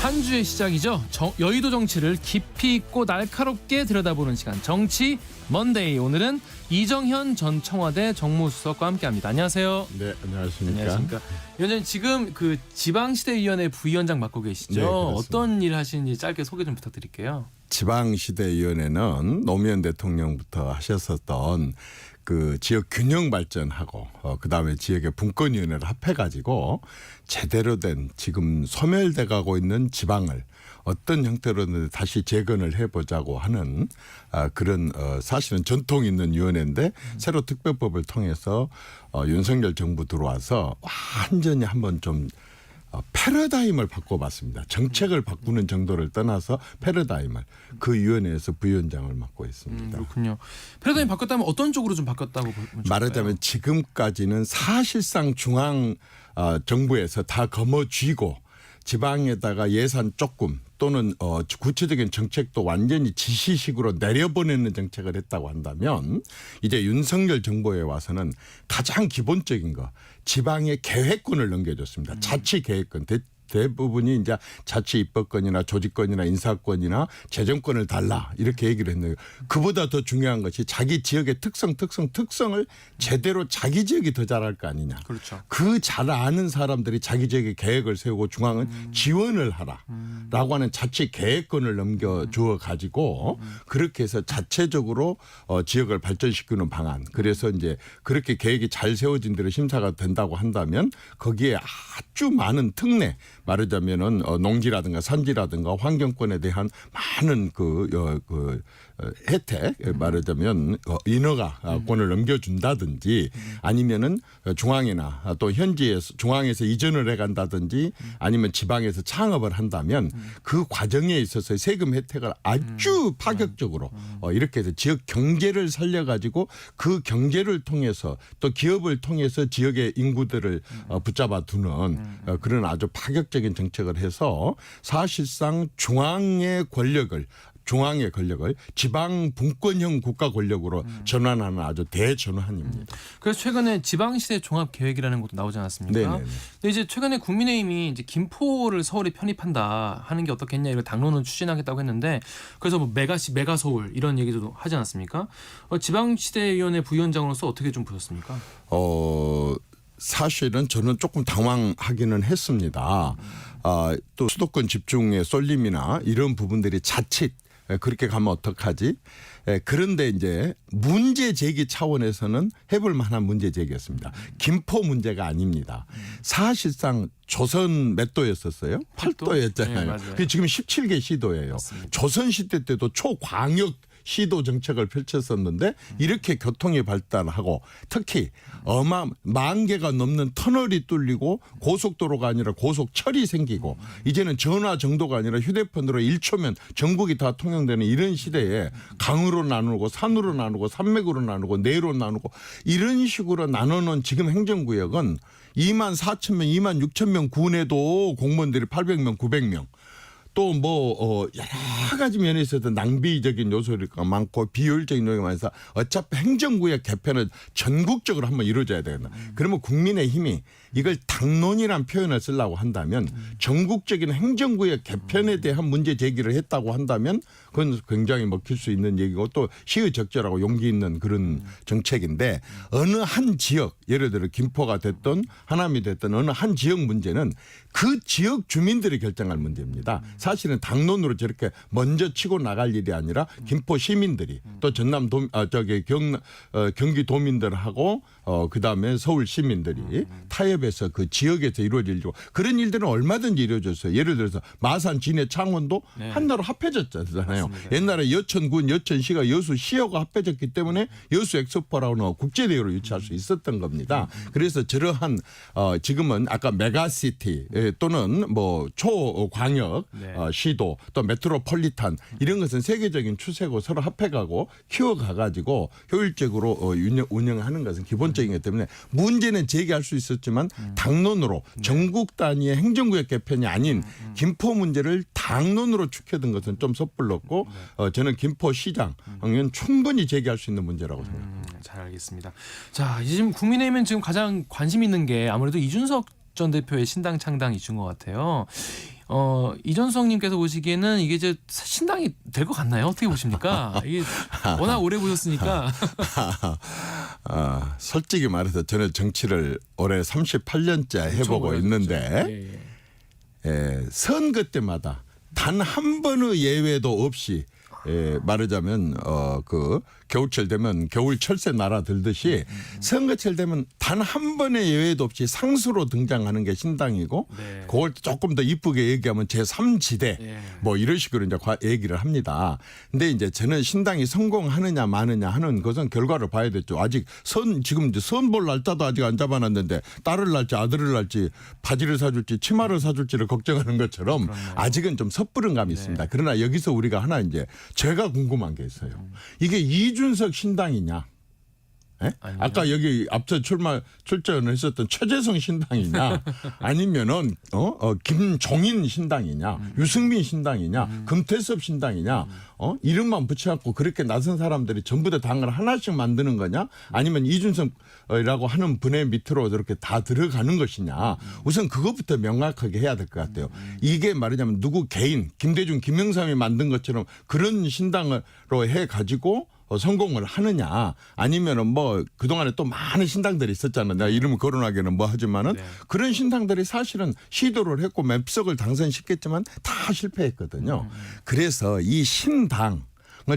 한 주의 시작이죠. 여의도 정치를 깊이 있고 날카롭게 들여다보는 시간, 정치 먼데이. 오늘은 이정현 전 청와대 정무수석과 함께합니다. 안녕하세요. 네, 안녕하십니까. 안녕하십니까. 위원장님, 지금 그 지방시대위원회 부위원장 맡고 계시죠? 네, 그렇습니다. 어떤 일 하시는지 짧게 소개 좀 부탁드릴게요. 지방시대위원회는 노무현 대통령부터 하셨었던 그 지역 균형 발전하고 그다음에 지역의 분권위원회를 합해가지고 제대로 된 지금 소멸돼가고 있는 지방을 어떤 형태로든 다시 재건을 해보자고 하는 그런 사실은 전통 있는 위원회인데 새로 특별법을 통해서 윤석열 정부 들어와서 완전히 한번 좀 패러다임을 바꿔봤습니다. 정책을 바꾸는 정도를 떠나서 패러다임을 그 위원회에서 부위원장을 맡고 있습니다. 그렇군요. 패러다임 바꿨다면 어떤 쪽으로 좀 바뀌었다고 보면 좋을까요? 말하자면 지금까지는 사실상 중앙 정부에서 다 거머쥐고 지방에다가 예산 조금 또는 구체적인 정책도 완전히 지시식으로 내려보내는 정책을 했다고 한다면 이제 윤석열 정부에 와서는 가장 기본적인 거 지방의 계획권을 넘겨줬습니다. 자치 계획권. 대부분이 이제 자치 입법권이나 조직권이나 인사권이나 재정권을 달라 이렇게 얘기를 했는데 그보다 더 중요한 것이 자기 지역의 특성을 제대로 자기 지역이 더 잘할 거 아니냐. 그렇죠. 그 잘 아는 사람들이 자기 지역의 계획을 세우고 중앙은 지원을 하라라고 하는 자치 계획권을 넘겨주어 가지고 그렇게 해서 자체적으로 지역을 발전시키는 방안. 그래서 이제 그렇게 계획이 잘 세워진 대로 심사가 된다고 한다면 거기에 아주 많은 특례 말하자면은 농지라든가 산지라든가 환경권에 대한 많은 혜택 말하자면 인허가권을 넘겨준다든지 아니면은 중앙이나 또 현지에서 중앙에서 이전을 해간다든지 아니면 지방에서 창업을 한다면 그 과정에 있어서 세금 혜택을 아주 파격적으로 이렇게 해서 지역 경제를 살려가지고 그 경제를 통해서 또 기업을 통해서 지역의 인구들을 붙잡아 두는 그런 아주 파격적인 정책을 해서 사실상 중앙의 권력을 지방 분권형 국가 권력으로 전환하는 아주 대전환입니다. 그래서 최근에 지방시대 종합계획이라는 것도 나오지 않았습니까? 네네. 근데 이제 최근에 국민의힘이 이제 김포를 서울에 편입한다 하는 게 어떻겠냐 이걸 당론을 추진하겠다고 했는데 그래서 뭐 메가시 메가서울 이런 얘기도 하지 않았습니까? 지방시대위원회 부위원장으로서 어떻게 좀 보셨습니까? 사실은 저는 조금 당황하기는 했습니다. 또 수도권 집중의 쏠림이나 이런 부분들이 자칫 그렇게 가면 어떡하지? 그런데 이제 문제 제기 차원에서는 해볼 만한 문제 제기였습니다. 김포 문제가 아닙니다. 사실상 조선 몇 도였었어요? 8도였잖아요. 네, 지금 17개 시도예요. 맞습니다. 조선 시대 때도 초광역 시도 정책을 펼쳤었는데 이렇게 교통이 발달하고 특히 10,000개가 넘는 터널이 뚫리고 고속도로가 아니라 고속철이 생기고 이제는 전화 정도가 아니라 휴대폰으로 1초면 전국이 다 통용되는 이런 시대에 강으로 나누고 산으로 나누고 산맥으로 나누고 내로 나누고 이런 식으로 나누는 지금 행정구역은 24,000명, 26,000명 군에도 공무원들이 800명, 900명 또 여러 가지 면에서도 낭비적인 요소가 많고 비효율적인 요소가 많아서 어차피 행정구역 개편은 전국적으로 한번 이루어져야 되겠다. 그러면 국민의힘이 이걸 당론이란 표현을 쓰려고 한다면 전국적인 행정구역 개편에 대한 문제 제기를 했다고 한다면 그건 굉장히 먹힐 수 있는 얘기고 또 시의적절하고 용기 있는 그런 정책인데 어느 한 지역 예를 들어 김포가 됐든 하남이 됐든 어느 한 지역 문제는 그 지역 주민들이 결정할 문제입니다. 사실은 당론으로 저렇게 먼저 치고 나갈 일이 아니라 김포 시민들이 또 전남 경기 도민들하고 그다음에 서울 시민들이 타협해서 그 지역에서 이루어지려고 그런 일들은 얼마든지 이루어졌어요. 예를 들어서 마산, 진해, 창원도 한나라로 합해졌잖아요. 맞습니다. 옛날에 여천군, 여천시가 여수시하고 합해졌기 때문에 여수 엑스포라는 국제대회로 유치할 수 있었던 겁니다. 그래서 저러한 지금은 아까 메가시티 또는 초광역 시도 또 메트로폴리탄 이런 것은 세계적인 추세고 서로 합해가고 키워가가지고 효율적으로 운영하는 것은 기본적인 것 때문에 문제는 제기할 수 있었지만 당론으로 전국 단위의 행정구역 개편이 아닌 김포 문제를 당론으로 축해둔 것은 좀 섣불렀고 저는 김포시장은 충분히 제기할 수 있는 문제라고 생각합니다. 잘 알겠습니다. 자, 지금 국민의힘은 지금 가장 관심 있는 게 아무래도 이준석 전 대표의 신당 창당 이슈인 것 같아요. 이준석님께서 보시기에는 이게 이제 신당이 될 것 같나요? 어떻게 보십니까? 이게 워낙 오래 보셨으니까. 솔직히 말해서 저는 정치를 올해 38년째 해보고 있는데 선거 때마다 단 한 번의 예외도 없이 말하자면 그 겨울철 되면 겨울 철새 날아들듯이 선거철 되면 단 한 번의 예외도 없이 상수로 등장하는 게 신당이고 네. 그걸 조금 더 이쁘게 얘기하면 제3지대 네. 뭐 이런 식으로 이제 얘기를 합니다. 근데 이제 저는 신당이 성공하느냐 마느냐 하는 것은 결과를 봐야 되죠. 아직 지금 이제 선볼 날짜도 아직 안 잡아놨는데 딸을 낳을지 아들을 낳을지 바지를 사줄지 치마를 사줄지를 걱정하는 것처럼 그렇네요. 아직은 좀 섣부른 감이 있습니다. 그러나 여기서 우리가 하나 이제 제가 궁금한 게 있어요. 이게 이준석 신당이냐? 예? 아까 여기 앞서 출전을 했었던 최재성 신당이냐? 아니면은 김종인 신당이냐? 유승민 신당이냐? 금태섭 신당이냐? 이름만 붙여갖고 그렇게 나선 사람들이 전부 다 당을 하나씩 만드는 거냐? 아니면 이준석이라고 하는 분의 밑으로 저렇게 다 들어가는 것이냐? 우선 그것부터 명확하게 해야 될 것 같아요. 이게 말하자면 누구 개인, 김대중, 김영삼이 만든 것처럼 그런 신당으로 해가지고 성공을 하느냐 아니면은 뭐 그동안에 또 많은 신당들이 있었잖아요. 내가 이름을 거론하기는 뭐 하지만은 그런 신당들이 사실은 시도를 했고 몇 석을 당선시켰지만 다 실패했거든요. 그래서 이 신당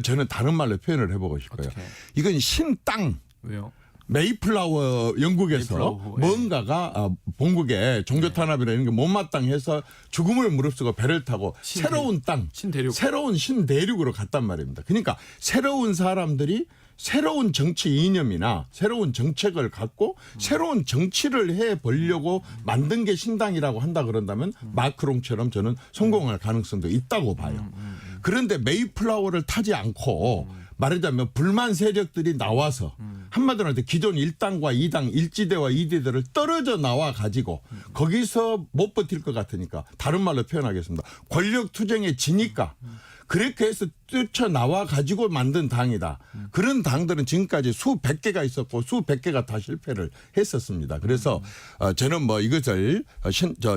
저는 다른 말로 표현을 해보고 싶어요. 어떻게? 이건 신땅. 왜요? 메이플라워 영국에서 메이플라워, 뭔가가 본국에 종교 탄압이나 이런 게 못마땅해서 죽음을 무릅쓰고 배를 타고 새로운 땅, 신대륙. 새로운 신대륙으로 갔단 말입니다. 그러니까 새로운 사람들이 새로운 정치 이념이나 새로운 정책을 갖고 새로운 정치를 해보려고 만든 게 신당이라고 한다 그런다면 마크롱처럼 저는 성공할 가능성도 있다고 봐요. 그런데 메이플라워를 타지 않고 말하자면 불만 세력들이 나와서 한마디로 할 때 기존 1당과 2당, 1지대와 2지대를 떨어져 나와 가지고 거기서 못 버틸 것 같으니까 다른 말로 표현하겠습니다. 권력 투쟁에 지니까 그렇게 해서 뛰쳐나와 가지고 만든 당이다. 그런 당들은 지금까지 수백 개가 있었고 수백 개가 다 실패를 했었습니다. 그래서 저는 뭐 이것을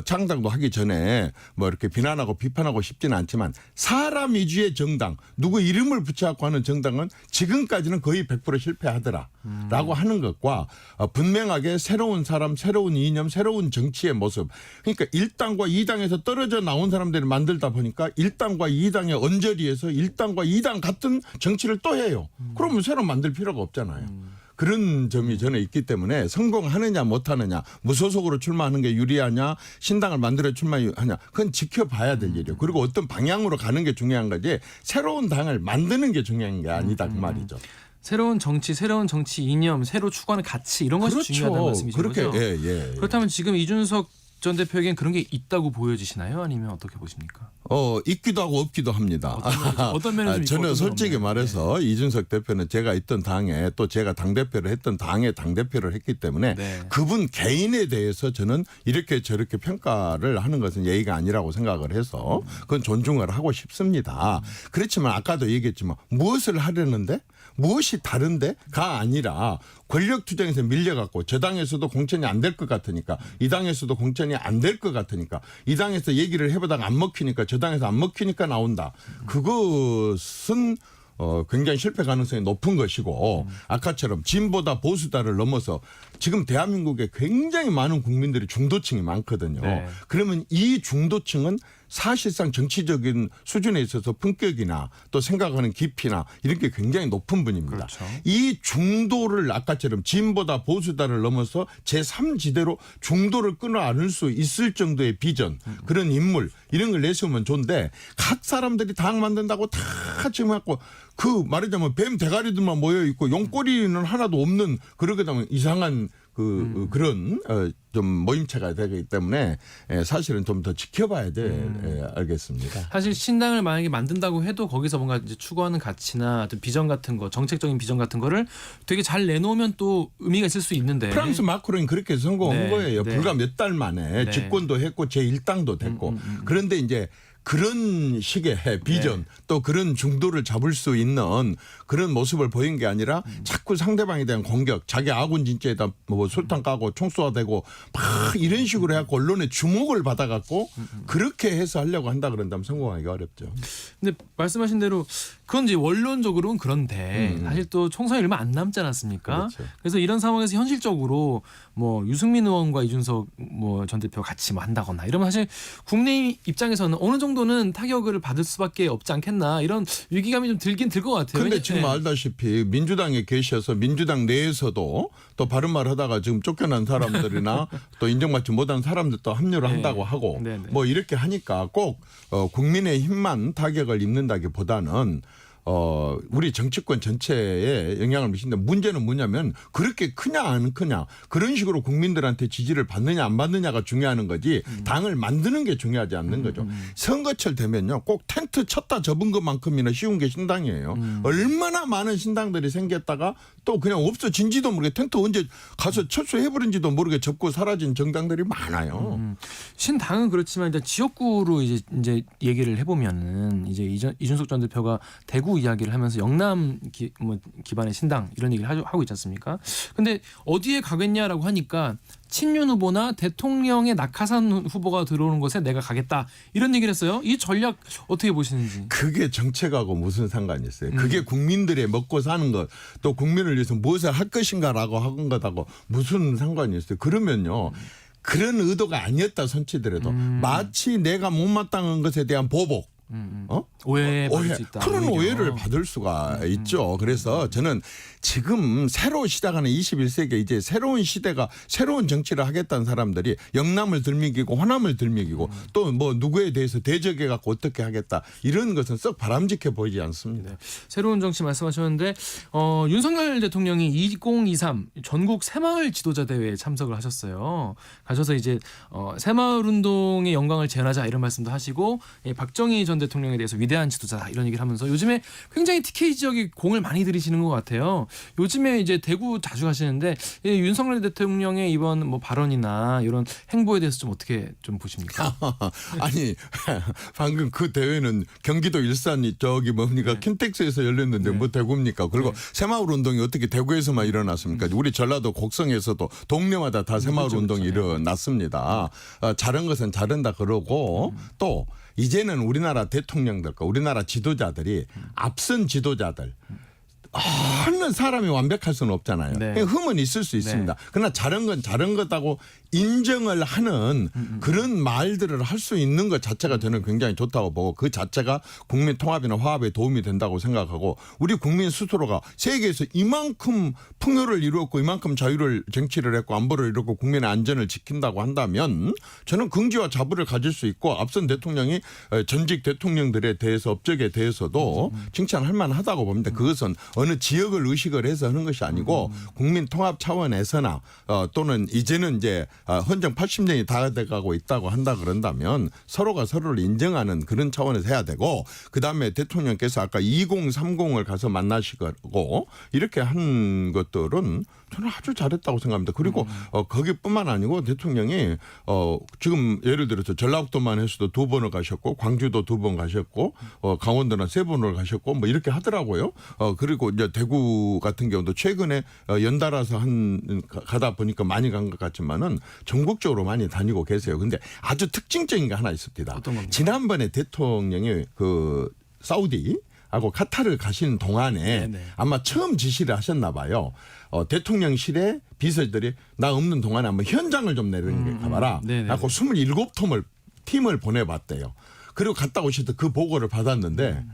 창당도 하기 전에 뭐 이렇게 비난하고 비판하고 싶지는 않지만 사람 위주의 정당, 누구 이름을 붙여갖고 하는 정당은 지금까지는 거의 100% 실패하더라라고 하는 것과 분명하게 새로운 사람, 새로운 이념, 새로운 정치의 모습. 그러니까 1당과 2당에서 떨어져 나온 사람들이 만들다 보니까 1당과 2당의 언저리에서 1당과 2당 같은 정치를 또 해요. 그러면 새로 만들 필요가 없잖아요. 그런 점이 저는 있기 때문에 성공하느냐 못하느냐 무소속으로 출마하는 게 유리하냐 신당을 만들어 출마하냐 그건 지켜봐야 될 일이에요. 그리고 어떤 방향으로 가는 게 중요한 거지 새로운 당을 만드는 게 중요한 게 아니다 그 말이죠. 새로운 정치 이념, 새로 추구하는 가치 이런 것이 그렇죠. 중요하다는 말씀이신 그렇게, 거죠? 예. 그렇다면 지금 이준석 전 대표에겐 그런 게 있다고 보여지시나요? 아니면 어떻게 보십니까? 있기도 하고 없기도 합니다. 어떤 면에서 있고 저는 어떤 솔직히 면은 말해서 이준석 대표는 제가 있던 당에 또 제가 당대표를 했던 당의 당대표를 했기 때문에 네. 그분 개인에 대해서 저는 이렇게 저렇게 평가를 하는 것은 예의가 아니라고 생각을 해서 그건 존중을 하고 싶습니다. 그렇지만 아까도 얘기했지만 무엇을 하려는데 무엇이 다른데가 아니라 권력 투쟁에서 밀려갖고 저 당에서도 공천이 안 될 것 같으니까 이 당에서도 공천이 안 될 것 같으니까 이 당에서 얘기를 해보다가 안 먹히니까 저 당에서 안 먹히니까 나온다. 그것은 굉장히 실패 가능성이 높은 것이고 아까처럼 진보다 보수다를 넘어서 지금 대한민국에 굉장히 많은 국민들이 중도층이 많거든요. 네. 그러면 이 중도층은 사실상 정치적인 수준에 있어서 품격이나 또 생각하는 깊이나 이런 게 굉장히 높은 분입니다. 그렇죠. 이 중도를 아까처럼 진보다 보수다를 넘어서 제3지대로 중도를 끌어안을 수 있을 정도의 비전 그런 인물 이런 걸 내세우면 좋은데 각 사람들이 당 만든다고 다 지금 갖고 그 말하자면 뱀 대가리들만 모여 있고 용꼬리는 하나도 없는 그러게 되면 이상한 그런 좀 모임체가 되기 때문에 사실은 좀 더 지켜봐야 알겠습니다. 사실 신당을 만약에 만든다고 해도 거기서 뭔가 이제 추구하는 가치나 어떤 비전 같은 거, 정책적인 비전 같은 거를 되게 잘 내놓으면 또 의미가 있을 수 있는데. 프랑스 마크롱이 그렇게 성공한 네, 거예요. 네. 불과 몇 달 만에 네. 집권도 했고 제1당도 됐고. 그런데 이제 그런 식의 비전 또 그런 중도를 잡을 수 있는 그런 모습을 보인 게 아니라 자꾸 상대방에 대한 공격, 자기 아군 진짜에다 뭐 술탄 까고 총 쏘아대고 막 이런 식으로 해갖고 언론의 주목을 받아갖고 그렇게 해서 하려고 한다 그런다면 성공하기가 어렵죠. 근데 말씀하신 대로 그건 이제 원론적으로는 그런데 사실 또 총선이 얼마 안 남지 않았습니까? 그렇죠. 그래서 이런 상황에서 현실적으로 뭐 유승민 의원과 이준석 뭐 전 대표 같이 뭐 한다거나 이러면 사실 국내 입장에서는 어느 정도는 타격을 받을 수밖에 없지 않겠나 이런 위기감이 좀 들긴 들 것 같아요. 근데 지금 알다시피 민주당에 계셔서 민주당 내에서도 또 바른 말 하다가 지금 쫓겨난 사람들이나 또 인정받지 못한 사람들도 합류를 한다고 하고 뭐 이렇게 하니까 꼭 국민의 힘만 타격을 입는다기보다는 우리 정치권 전체에 영향을 미친다. 문제는 뭐냐면 그렇게 크냐 안 크냐 그런 식으로 국민들한테 지지를 받느냐 안 받느냐가 중요한 거지 당을 만드는 게 중요하지 않는 거죠. 선거철 되면요 꼭 텐트 쳤다 접은 것만큼이나 쉬운 게 신당이에요. 얼마나 많은 신당들이 생겼다가 또 그냥 없어진지도 모르게 텐트 언제 가서 철수해버린지도 모르게 접고 사라진 정당들이 많아요. 신당은 그렇지만 일단 지역구로 이제 얘기를 해보면은 이제 이준석 전 대표가 대구 이야기를 하면서 영남 기반의 신당 이런 얘기를 하고 있지 않습니까? 근데 어디에 가겠냐라고 하니까 친윤 후보나 대통령의 낙하산 후보가 들어오는 곳에 내가 가겠다 이런 얘기를 했어요. 이 전략 어떻게 보시는지. 그게 정책하고 무슨 상관이 있어요. 그게 국민들의 먹고 사는 것 또 국민을 위해서 무엇을 할 것인가라고 한 것하고 무슨 상관이 있어요. 그러면요. 그런 의도가 아니었다 손치더라도 마치 내가 못마땅한 것에 대한 보복 오해 받을 수 있다. 그런 오해를 받을 수가 있죠. 그래서 저는 지금 새로 시작하는 21세기 이제 새로운 시대가 새로운 정치를 하겠다는 사람들이 영남을 들먹이고 호남을 들먹이고 또 뭐 누구에 대해서 대적해 갖고 어떻게 하겠다 이런 것은 썩 바람직해 보이지 않습니다. 네. 새로운 정치 말씀하셨는데 윤석열 대통령이 2023 전국 새마을 지도자 대회에 참석을 하셨어요. 가셔서 이제 새마을 운동의 영광을 재현하자 이런 말씀도 하시고 박정희 전 대통령에 대해서 위대한 지도자다 이런 얘기를 하면서 요즘에 굉장히 TK 지역에 공을 많이 들이시는 것 같아요. 요즘에 이제 대구 자주 가시는데 윤석열 대통령의 이번 뭐 발언이나 이런 행보에 대해서 좀 어떻게 좀 보십니까? 아니 방금 그 대회는 경기도 일산이 저기 뭡니까 킨텍스에서 열렸는데 뭐 대구입니까? 그리고 새마을 운동이 어떻게 대구에서만 일어났습니까? 우리 전라도 곡성에서도 동네마다 다 새마을 운동이 일어났습니다. 잘한 것은 잘한다 그러고 또 이제는 우리나라 대통령들과 우리나라 지도자들이 앞선 지도자들 어느 사람이 완벽할 수는 없잖아요. 네. 흠은 있을 수 있습니다. 그러나 잘한 건 잘한 것하고 인정을 하는 그런 말들을 할 수 있는 것 자체가 저는 굉장히 좋다고 보고 그 자체가 국민 통합이나 화합에 도움이 된다고 생각하고 우리 국민 스스로가 세계에서 이만큼 풍요를 이루었고 이만큼 자유를 쟁취를 했고 안보를 이루고 국민의 안전을 지킨다고 한다면 저는 긍지와 자부를 가질 수 있고 앞선 대통령이 전직 대통령들에 대해서 업적에 대해서도 칭찬할 만하다고 봅니다. 그것은 어느 지역을 의식을 해서 하는 것이 아니고 국민 통합 차원에서나 또는 이제는 이제 헌정 80년이 다 돼가고 있다고 한다 그런다면 서로가 서로를 인정하는 그런 차원에서 해야 되고 그다음에 대통령께서 아까 2030을 가서 만나시고 이렇게 한 것들은 저는 아주 잘했다고 생각합니다. 그리고 거기뿐만 아니고 대통령이 지금 예를 들어서 전라북도만 해서도 2번을 가셨고 광주도 2번 가셨고 강원도는 3번을 가셨고 뭐 이렇게 하더라고요. 그리고 이제 대구 같은 경우도 최근에 연달아서 가다 보니까 많이 간 것 같지만은 전국적으로 많이 다니고 계세요. 근데 아주 특징적인 게 하나 있습니다. 어떤 겁니까? 지난번에 대통령이 그 사우디하고 카타르 가시는 동안에 아마 처음 지시를 하셨나 봐요. 대통령실에 비서들이 나 없는 동안에 한번 현장을 좀 내려가 가봐라. 하고 27팀을 보내봤대요. 그리고 갔다 오실 때 그 보고를 받았는데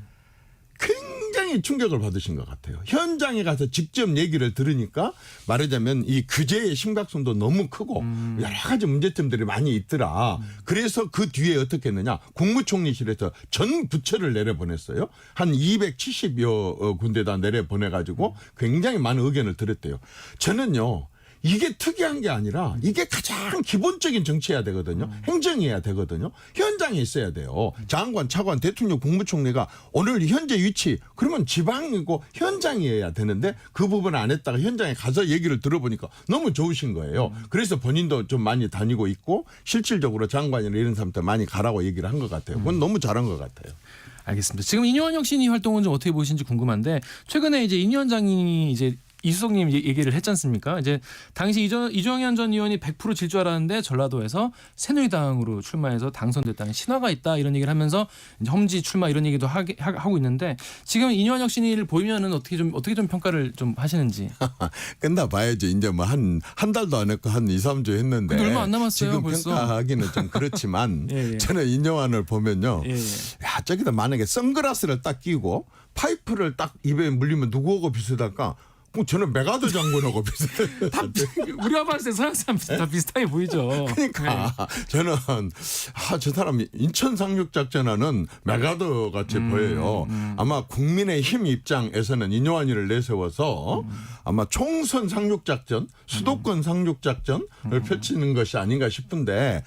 굉장히 충격을 받으신 것 같아요. 현장에 가서 직접 얘기를 들으니까 말하자면 이 규제의 심각성도 너무 크고 여러 가지 문제점들이 많이 있더라. 그래서 그 뒤에 어떻게 했느냐. 국무총리실에서 전 부처를 내려보냈어요. 한 270여 군데다 내려보내가지고 굉장히 많은 의견을 들었대요. 저는요. 이게 특이한 게 아니라 이게 가장 기본적인 정치해야 되거든요. 행정해야 되거든요. 현장에 있어야 돼요. 장관, 차관, 대통령, 국무총리가 오늘 현재 위치 그러면 지방이고 현장이어야 되는데 그 부분 안 했다가 현장에 가서 얘기를 들어보니까 너무 좋으신 거예요. 그래서 본인도 좀 많이 다니고 있고 실질적으로 장관이나 이런 사람들 많이 가라고 얘기를 한 것 같아요. 그건 너무 잘한 것 같아요. 알겠습니다. 지금 이뇨한 혁신위 활동은 좀 어떻게 보시는지 궁금한데 최근에 이제 인 위원장이 이제 이수석님 얘기를 했지 않습니까? 이제 당시 이정현 전 의원이 100% 질 줄 알았는데 전라도에서 새누리당으로 출마해서 당선됐다는 신화가 있다 이런 얘기를 하면서 이제 험지 출마 이런 얘기도 하고 있는데 지금 인요한 혁신위를 보이면은 어떻게 좀 평가를 좀 하시는지. 끝나봐야죠. 이제 뭐 한 달도 안 했고 한 2, 3주 했는데 근데 얼마 안 남았어요, 지금 벌써. 평가하기는 좀 그렇지만 예, 예. 저는 인요한을 보면요. 예, 예. 야, 저기다 만약에 선글라스를 딱 끼고 파이프를 딱 입에 물리면 누구하고 비슷할까? 저는 메가더 장군하고 비슷해요. 우리가 봤을 때 서양 사람 다 비슷하게 보이죠. 그러니까 저는 저 사람이 인천 상륙작전하는 메가더 같이 보여요. 아마 국민의힘 입장에서는 인요한이를 내세워서 아마 총선 상륙작전, 수도권 상륙작전을 펼치는 것이 아닌가 싶은데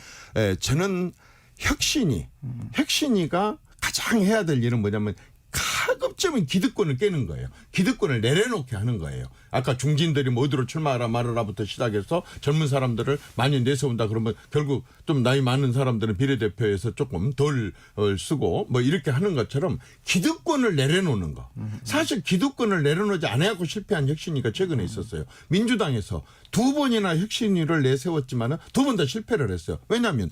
저는 혁신이가 가장 해야 될 일은 뭐냐면 가급적이면 기득권을 깨는 거예요. 기득권을 내려놓게 하는 거예요. 아까 중진들이 뭐 어디로 출마하라 말하라부터 시작해서 젊은 사람들을 많이 내세운다 그러면 결국 좀 나이 많은 사람들은 비례대표에서 조금 덜 쓰고 뭐 이렇게 하는 것처럼 기득권을 내려놓는 거. 사실 기득권을 내려놓지 않아갖고 실패한 혁신위가 최근에 있었어요. 민주당에서 2번이나 혁신위를 내세웠지만은 2번 다 실패를 했어요. 왜냐하면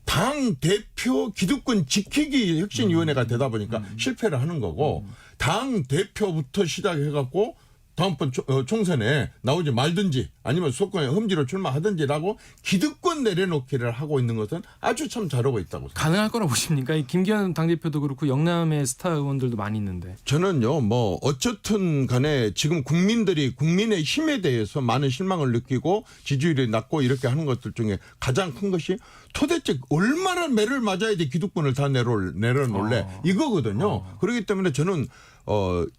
당 대표 기득권 지키기 혁신위원회가 되다 보니까 실패를 하는 거고 당 대표부터 시작해갖고 다음번 총선에 나오지 말든지 아니면 수도권에 험지로 출마하든지라고 기득권 내려놓기를 하고 있는 것은 아주 참 잘하고 있다고 생각합니다. 가능할 거라고 보십니까? 이 김기현 당대표도 그렇고 영남의 스타 의원들도 많이 있는데. 저는요, 뭐 어쨌든 간에 지금 국민들이 국민의 힘에 대해서 많은 실망을 느끼고 지지율이 낮고 이렇게 하는 것들 중에 가장 큰 것이 도대체 얼마나 매를 맞아야 돼 기득권을 다 내려놓을래 이거거든요. 그렇기 때문에 저는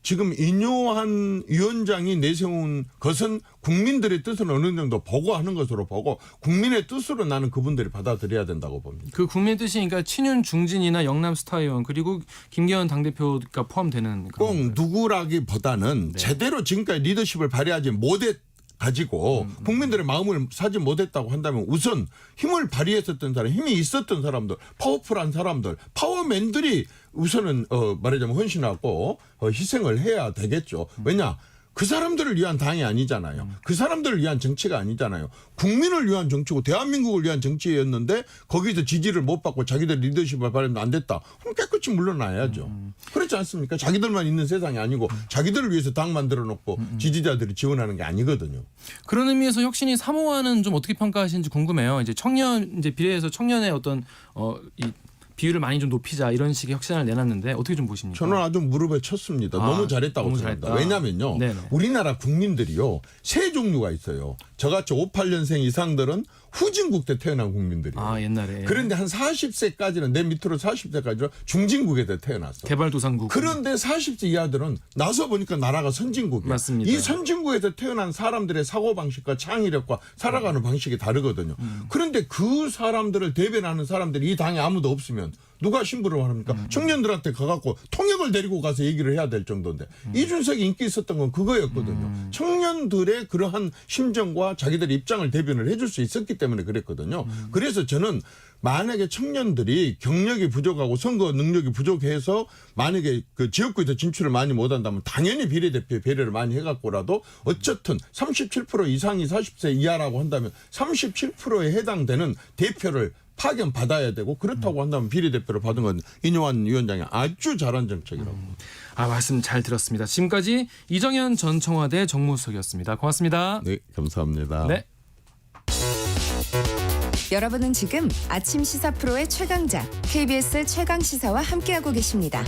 지금 인요한 위원장이 내세운 것은 국민들의 뜻을 어느 정도 보고하는 것으로 보고 국민의 뜻으로 나는 그분들이 받아들여야 된다고 봅니다. 그 국민의 뜻이 그러니까 친윤 중진이나 영남 스타 의원 그리고 김기현 당대표가 포함되는 꼭 누구라기보다는 제대로 지금까지 리더십을 발휘하지 못했 가지고 국민들의 마음을 사지 못했다고 한다면 우선 힘을 발휘했었던 사람, 힘이 있었던 사람들, 파워풀한 사람들, 파워맨들이 우선은 말하자면 헌신하고 희생을 해야 되겠죠. 왜냐? 그 사람들을 위한 당이 아니잖아요. 그 사람들을 위한 정치가 아니잖아요. 국민을 위한 정치고 대한민국을 위한 정치였는데 거기서 지지를 못 받고 자기들 리더십을 발휘하면 안 됐다. 그럼 깨끗이 물러나야죠. 그렇지 않습니까? 자기들만 있는 세상이 아니고 자기들을 위해서 당 만들어 놓고 지지자들이 지원하는 게 아니거든요. 그런 의미에서 혁신이 사모하는 좀 어떻게 평가하시는지 궁금해요. 이제 청년 이제 비례해서 청년의 어떤 이 비율을 많이 좀 높이자 이런 식의 혁신을 내놨는데 어떻게 좀 보십니까? 저는 아주 무릎에 쳤습니다. 너무 잘했다고 너무 생각합니다. 잘했다. 왜냐면요. 네네. 우리나라 국민들이요. 세 종류가 있어요. 저같이 58년생 이상들은 후진국 때 태어난 국민들이에요. 아 옛날에. 그런데 한 40세까지는 내 밑으로 40세까지는 중진국에 태어났어. 개발도상국. 그런데 40세 이하들은 나서 보니까 나라가 선진국이에요. 맞습니다. 이 선진국에서 태어난 사람들의 사고방식과 창의력과 살아가는 방식이 다르거든요. 그런데 그 사람들을 대변하는 사람들이 이 당에 아무도 없으면 누가 심부름을 합니까? 청년들한테 가갖고 통역을 데리고 가서 얘기를 해야 될 정도인데 이준석이 인기 있었던 건 그거였거든요. 청년들의 그러한 심정과 자기들의 입장을 대변을 해줄 수 있었기 때문에 그랬거든요. 그래서 저는 만약에 청년들이 경력이 부족하고 선거 능력이 부족해서 만약에 그 지역구에서 진출을 많이 못한다면 당연히 비례대표에 배려를 많이 해갖고라도 어쨌든 37% 이상이 40세 이하라고 한다면 37%에 해당되는 대표를 파견 받아야 되고 그렇다고 한다면 비례대표를 받은 건 인요한 위원장이 아주 잘한 정책이라고. 말씀 잘 들었습니다. 지금까지 이정현 전 청와대 정무수석이었습니다. 고맙습니다. 네, 감사합니다. 네. 여러분은 지금 아침 시사 프로의 최강자 KBS 최강 시사와 함께하고 계십니다.